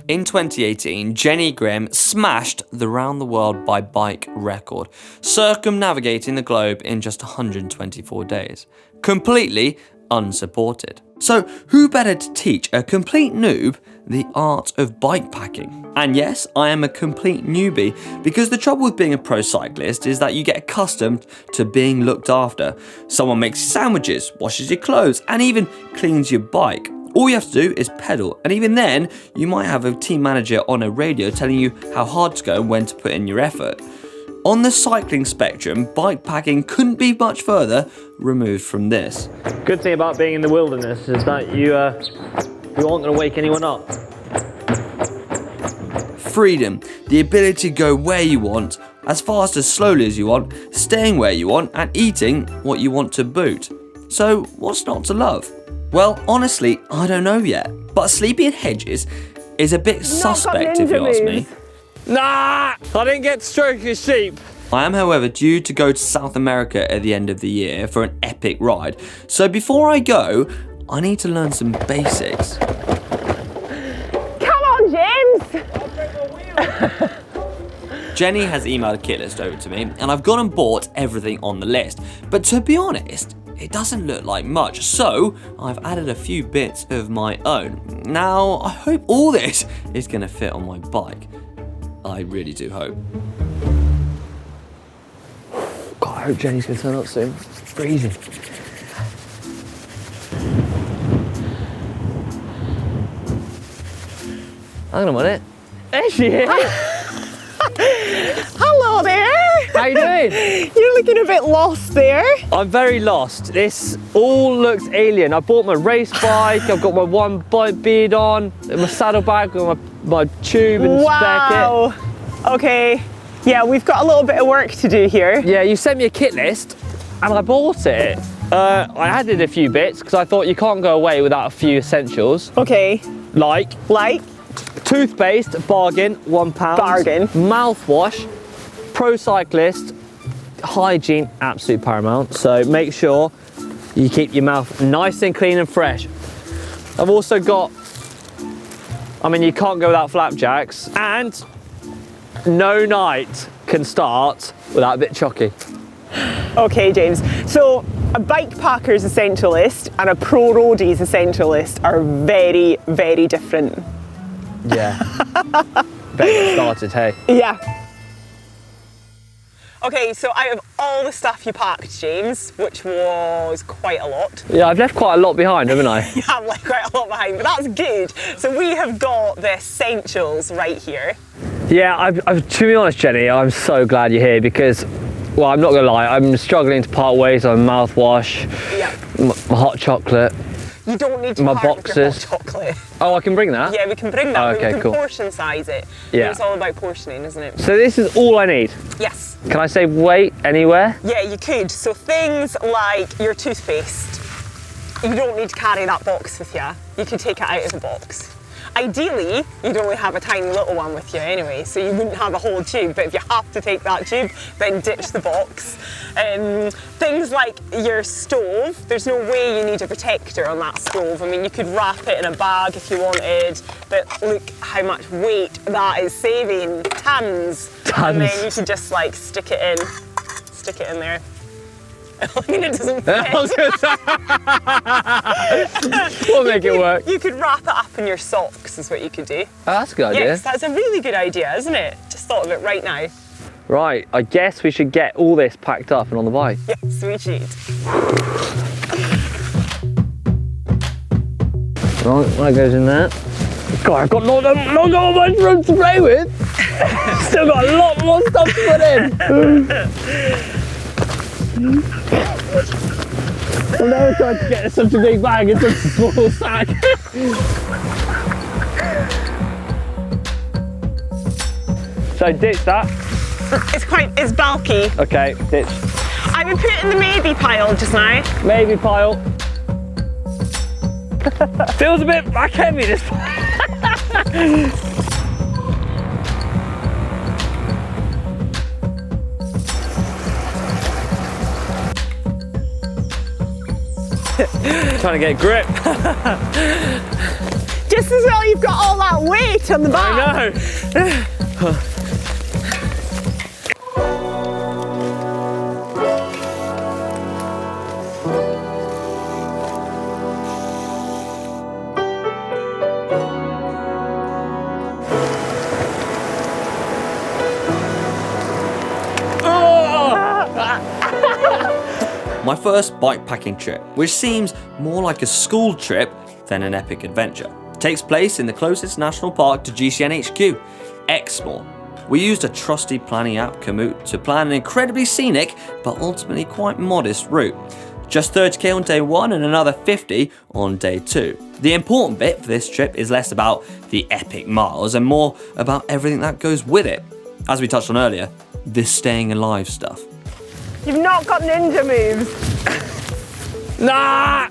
In 2018, Jenny Grimm smashed the round the world by bike record, circumnavigating the globe in just 124 days, completely unsupported. So who better to teach a complete noob the art of bikepacking? And yes, I am a complete newbie, because the trouble with being a pro cyclist is that you get accustomed to being looked after. Someone makes sandwiches, washes your clothes, and even cleans your bike. All you have to do is pedal, and even then, you might have a team manager on a radio telling you how hard to go and when to put in your effort. On the cycling spectrum, bikepacking couldn't be much further removed from this. Good thing about being in the wilderness is that you aren't going to wake anyone up. Freedom, the ability to go where you want, as fast as slowly as you want, staying where you want, and eating what you want to boot. So what's not to love? Well, honestly, I don't know yet, but sleeping in hedges is a bit suspect if you ask me. Nah, I didn't get to stroke your sheep. I am, however, due to go to South America at the end of the year for an epic ride. So before I go, I need to learn some basics. Come on, James! Jenny has emailed a kit list over to me, and I've gone and bought everything on the list. But to be honest, it doesn't look like much, so I've added a few bits of my own. Now, I hope all this is going to fit on my bike. I really do hope. God, I hope Jenny's going to turn up soon. It's freezing. Hang on a minute. There she is. Hello there! How you doing? You're looking a bit lost there. I'm very lost. This all looks alien. I bought my race bike, I've got my one bike beard on, my saddlebag with my tube and spare kit. Okay, yeah, we've got a little bit of work to do here. Yeah, you sent me a kit list and I bought it. I added a few bits because I thought you can't go away without a few essentials. Okay. Like toothpaste, bargain, £1. Bargain. Mouthwash, pro cyclist, hygiene, absolute paramount. So make sure you keep your mouth nice and clean and fresh. I've also got, I mean, you can't go without flapjacks, and no night can start without a bit chocky. Okay, James. So a bikepacker's essential list and a pro roadie's essential list are very, very different. Yeah. Better get started, hey? Yeah. Okay, so out of all the stuff you packed, James, which was quite a lot. Yeah, I've left quite a lot behind, haven't I? You have left quite a lot behind, but that's good. So we have got the essentials right here. Yeah, to be honest, Jenny, I'm so glad you're here because, well, I'm not gonna lie, I'm struggling to part ways on mouthwash, my hot chocolate. You don't need to my part with your boxes. hot chocolate. Oh, I can bring that? Yeah, we can bring that. Oh, but okay, we can cool. portion size it. Yeah. It's all about portioning, isn't it? So this is all I need? Yes. Can I save weight anywhere? Yeah, you could. So things like your toothpaste, you don't need to carry that box with you. You can take it out of the box. Ideally, you'd only have a tiny little one with you anyway, so you wouldn't have a whole tube, but if you have to take that tube, then ditch the box. Things like your stove, there's no way you need a protector on that stove. I mean, you could wrap it in a bag if you wanted, but look how much weight that is saving, tons. And then you can just like stick it in there. I mean, it doesn't fit. We'll make it work. You could wrap it up in your socks is what you could do. Oh, that's a good idea. Yes, that's a really good idea, isn't it? Just thought of it right now. Right, I guess we should get all this packed up and on the bike. Yes, we should. Right, that goes in there. God, I've got not much room to play with. Still got a lot more stuff to put in. I've never tried to get such a big bag in such a small sack. So ditch that. It's bulky. Okay, ditch. I would put it in the maybe pile just now. Maybe pile. Feels a bit back heavy this time. James, Just as well you've got all that weight on the back. I know. My first bikepacking trip, which seems more like a school trip than an epic adventure, takes place in the closest national park to GCN HQ, Exmoor. We used a trusty planning app, Komoot, to plan an incredibly scenic but ultimately quite modest route. Just 30k on day 1 and another 50 on day 2. The important bit for this trip is less about the epic miles and more about everything that goes with it. As we touched on earlier, this staying alive stuff. You've not got ninja moves. Nah!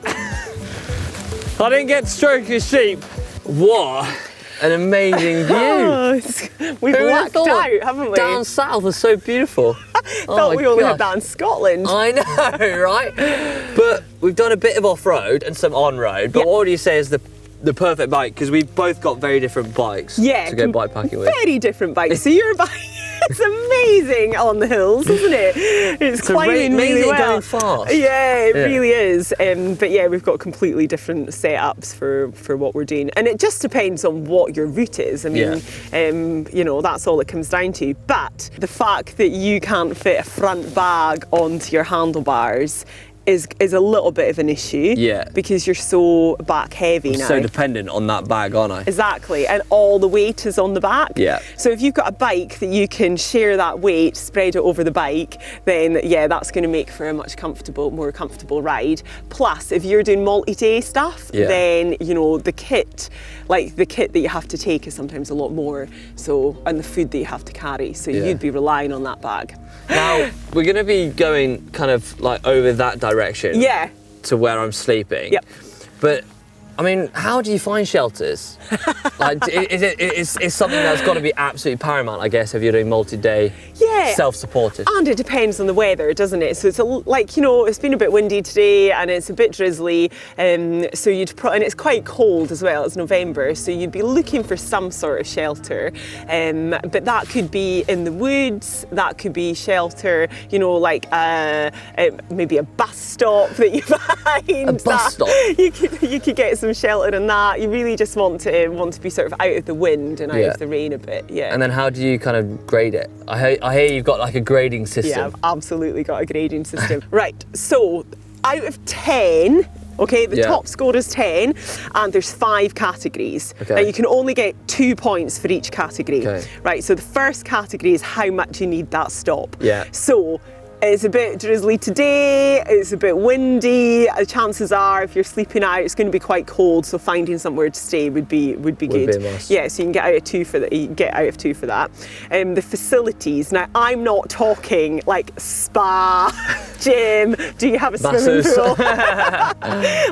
I didn't get to stroke a sheep. What an amazing view. We've Who would have lucked thought? out, haven't we? Down south is so beautiful. Thought we only had that in Scotland. I know, right? But we've done a bit of off-road and some on-road. But what would you say is the perfect bike? Because we've both got very different bikes to go bikepacking with. Very different bikes. So your bike, it's amazing on the hills, isn't it? It's climbing really well. Going fast. Yeah, it really is. But yeah, we've got completely different setups for what we're doing, and it just depends on what your route is. I mean, you know, that's all it comes down to. But the fact that you can't fit a front bag onto your handlebars is a little bit of an issue. Yeah. Because you're so back heavy now. So dependent on that bag, aren't I? Exactly, and all the weight is on the back. Yeah. So if you've got a bike that you can share that weight, spread it over the bike, then yeah, that's going to make for a much more comfortable ride. Plus, if you're doing multi-day stuff, then you know the kit that you have to take is sometimes a lot more. So, and the food that you have to carry. So you'd be relying on that bag. Now we're going to be going kind of like over that direction. Yeah. To where I'm sleeping. Yep. But I mean, how do you find shelters? Like, is something that's got to be absolutely paramount, I guess, if you're doing multi-day, self-supported. And it depends on the weather, doesn't it? So it's like, you know, it's been a bit windy today and it's a bit drizzly, so and it's quite cold as well. It's November, so you'd be looking for some sort of shelter. But that could be in the woods, that could be shelter, you know, like maybe a bus stop that you find. A bus stop? You could get some shelter in that. You really just want to be sort of out of the wind and out of the rain a bit, And then how do you kind of grade it? I hear you've got like a grading system. Yeah, I've absolutely got a grading system. Right, so out of 10, okay, the top score is 10, and there's 5 categories. Okay. Now you can only get 2 points for each category. Okay. Right, so the first category is how much you need that stop. Yeah. So it's a bit drizzly today, it's a bit windy, chances are if you're sleeping out it's going to be quite cold, so finding somewhere to stay would be good. Be a must. Yeah, so you can get out of 2 for that. The facilities, now I'm not talking like spa, gym, do you have a swimming pool?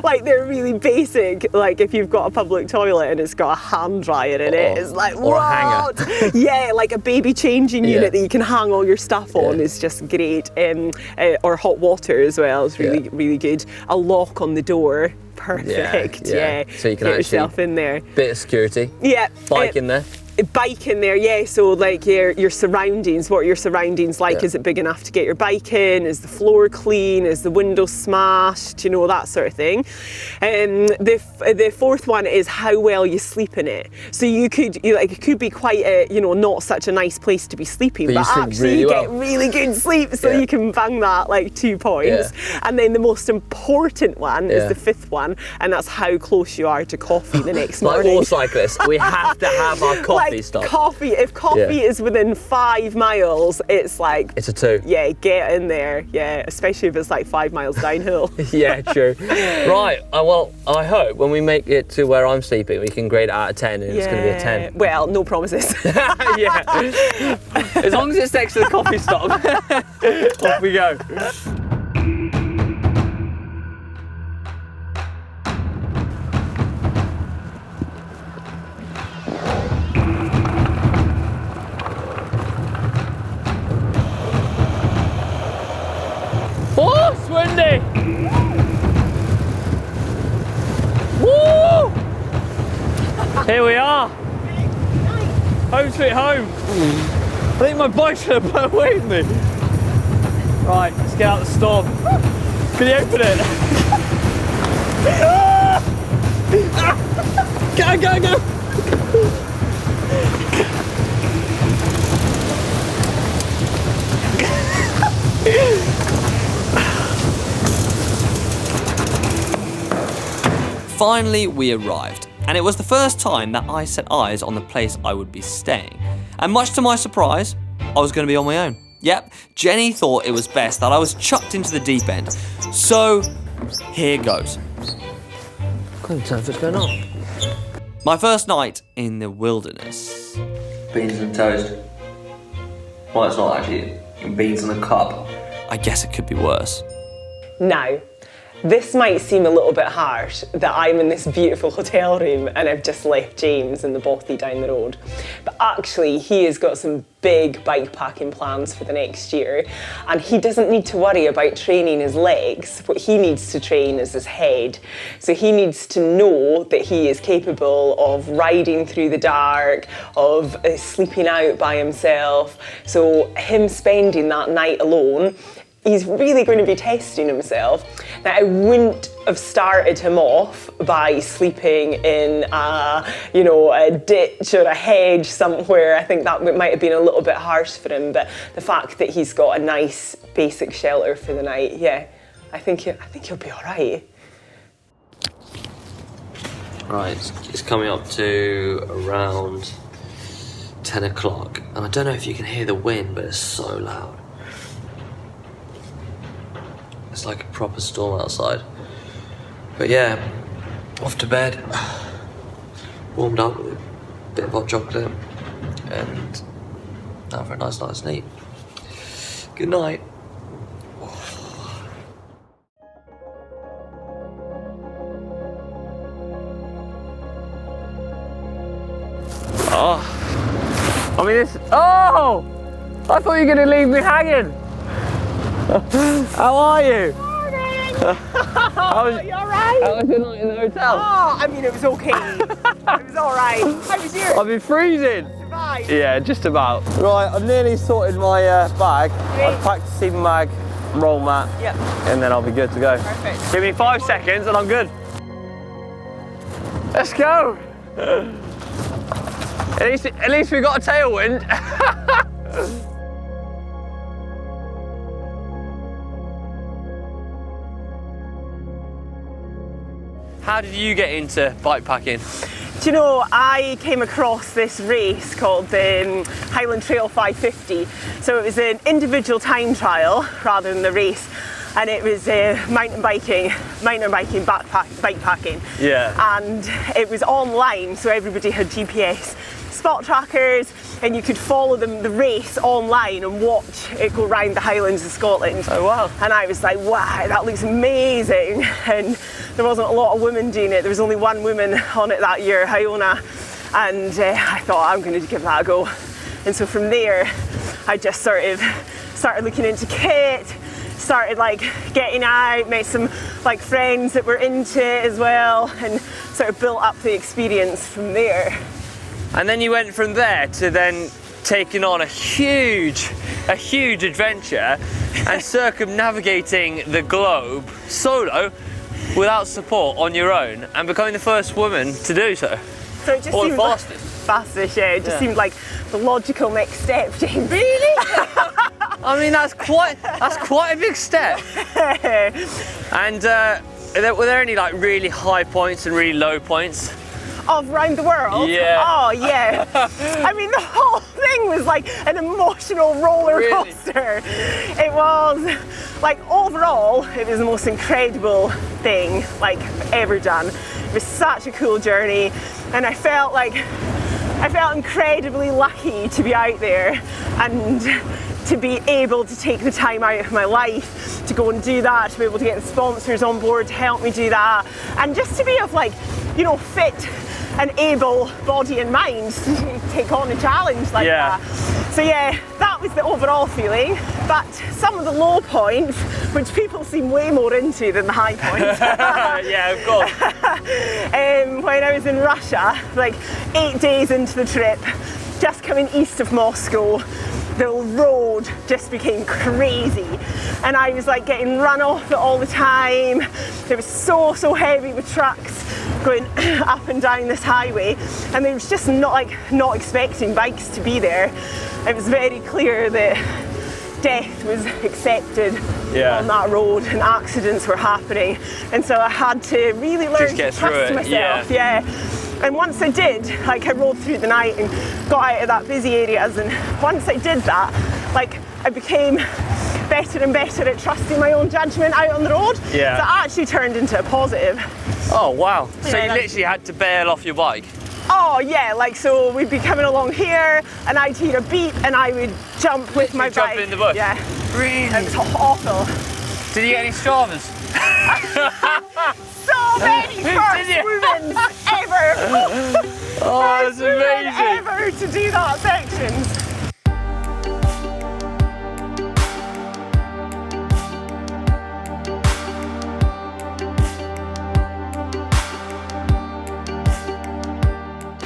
Like they're really basic, like if you've got a public toilet and it's got a hand dryer in it, it's like, or what? a hanger. Yeah, like a baby changing unit that you can hang all your stuff on is just great. Or hot water as well is really good. A lock on the door, perfect. Yeah. So you can get yourself in there. Bit of security. Yeah. Bike in there. Bike in there, yeah. So like your surroundings, what are your surroundings like? Is it big enough to get your bike in? Is the floor clean? Is the window smashed? You know, that sort of thing. The fourth one is how well you sleep in it. So it could be quite a, you know, not such a nice place to be sleeping, but actually you get really good sleep, so you can bang that like 2 points. And then the most important one is the 5th one, and that's how close you are to coffee the next morning. Like all cyclists, we have to have our coffee. Coffee, if coffee is within 5 miles, it's like, it's a 2. Yeah, get in there. Yeah, especially if it's like 5 miles downhill. Yeah, true. Right, well, I hope when we make it to where I'm sleeping, we can grade it out of 10 and it's going to be a 10. Well, no promises. Yeah. As long as it's next to the coffee stop. Off we go. Oh, it's windy! Woo! Here we are. Home sweet home. I think my bike's gonna blow away with me. Right, let's get out of the storm. Can you open it? Go. Finally, we arrived, and it was the first time that I set eyes on the place I would be staying. And much to my surprise, I was going to be on my own. Yep, Jenny thought it was best that I was chucked into the deep end. So, here goes. Couldn't tell what's going on. My first night in the wilderness. Beans and toast. Well, it's not actually beans in a cup. I guess it could be worse. Now, this might seem a little bit harsh that I'm in this beautiful hotel room and I've just left James in the bothy down the road. But actually, he has got some big bike packing plans for the next year, and he doesn't need to worry about training his legs. What he needs to train is his head. So he needs to know that he is capable of riding through the dark, of sleeping out by himself. So him spending that night alone, he's really going to be testing himself. Now, I wouldn't have started him off by sleeping in a ditch or a hedge somewhere. I think that might have been a little bit harsh for him, but the fact that he's got a nice basic shelter for the night, yeah, I think he'll be all right. Right, it's coming up to around 10 o'clock, and I don't know if you can hear the wind, but it's so loud. It's like a proper storm outside. But yeah, off to bed. Warmed up with a bit of hot chocolate and now for a nice night's sleep. Good night. Oh, I mean this. Oh, I thought you were going to leave me hanging. How are you? Morning! You alright? How was your night in the hotel? Oh, I mean, it was okay. It was alright. How was yours? I've been freezing. Survived? Yeah, just about. Right, I've nearly sorted my bag. Great. I've packed a sleeping bag, roll mat, and then I'll be good to go. Perfect. Give me 5 seconds and I'm good. Let's go. At least we got a tailwind. How did you get into bikepacking? Do you know, I came across this race called the Highland Trail 550. So it was an individual time trial rather than the race. And it was mountain biking, bikepacking. Yeah. And it was online, so everybody had GPS spot trackers, and you could follow the race online and watch it go round the Highlands of Scotland. Oh wow. And I was like, wow, that looks amazing. And there wasn't a lot of women doing it. There was only one woman on it that year, Iona. And I thought, I'm going to give that a go. And so from there, I just sort of started looking into kit, started like getting out, met some like friends that were into it as well, and sort of built up the experience from there. And then you went from there to then taking on a huge adventure and circumnavigating the globe solo without support on your own and becoming the first woman to do so. So it just Or seemed fastest. Fastest, yeah. It just seemed like the logical next step, James. Really? I mean, that's quite a big step. And were there any like really high points and really low points? Of round the world? Yeah. Oh, yeah. I mean, the whole thing was like an emotional roller coaster. It was, like, overall, it was the most incredible thing, like, ever done. It was such a cool journey, and I felt incredibly lucky to be out there and to be able to take the time out of my life to go and do that, to be able to get the sponsors on board to help me do that, and just to be of like, you know, fit and able body and mind to take on a challenge like that. So yeah, that was the overall feeling, but some of the low points, which people seem way more into than the high points. Yeah, of course. When I was in Russia, like 8 days into the trip, just coming east of Moscow, the road just became crazy, and I was like getting run off it all the time. It was so heavy with trucks going up and down this highway, and they was just not expecting bikes to be there. It was very clear that death was accepted on that road, and accidents were happening, and so I had to really learn to trust myself. Yeah. And once I did, like I rode through the night and got out of that busy areas, and once I did that, like I became better and better at trusting my own judgment out on the road. Yeah. So it actually turned into a positive. Oh wow. So Yeah, you literally had to bail off your bike? Oh yeah, like so we'd be coming along here and I'd hear a beep and I would jump with my bike. Jump in the bush? Yeah. Really? It was awful. Did you get any Stravas? So many first movements ever. Oh, that's amazing. Ever to do that section.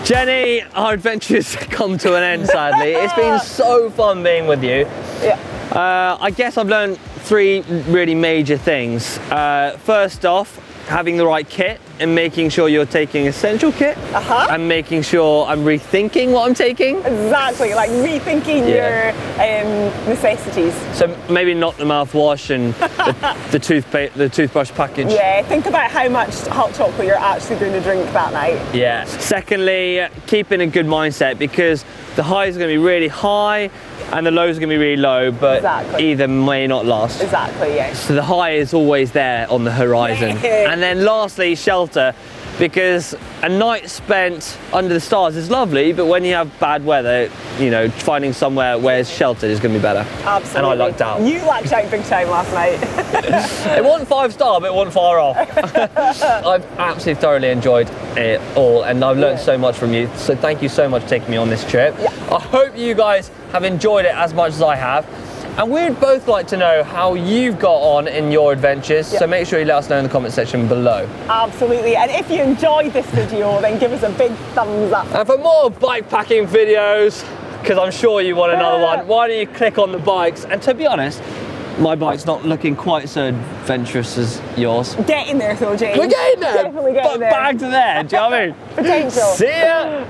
Jenny, our adventure's come to an end, sadly. It's been so fun being with you. Yeah. I guess I've learned 3 really major things. First off, having the right kit and making sure you're taking essential kit, and making sure I'm rethinking what I'm taking. Exactly, like rethinking your necessities. So maybe not the mouthwash and the toothbrush package. Yeah, think about how much hot chocolate you're actually going to drink that night. Yeah. Secondly, keeping a good mindset, because the highs are going to be really high and the lows are going to be really low, but either may not last. Exactly, yeah. So the high is always there on the horizon. Yeah. And then lastly, shelter, because a night spent under the stars is lovely, but when you have bad weather, you know, finding somewhere where it's sheltered is going to be better. Absolutely. And I lucked out. You lucked out big time last night. It wasn't 5-star, but it wasn't far off. I've absolutely thoroughly enjoyed it all, and I've learned so much from you. So thank you so much for taking me on this trip. Yeah. I hope you guys have enjoyed it as much as I have. And we'd both like to know how you've got on in your adventures, so make sure you let us know in the comment section below. Absolutely, and if you enjoyed this video, then give us a big thumbs up. And for more bike packing videos, because I'm sure you want another one, why don't you click on the bikes? And to be honest, my bike's not looking quite so adventurous as yours. Getting there though, James. We're getting there! Definitely getting there. Back to there, do you know what I mean? Potential. See ya!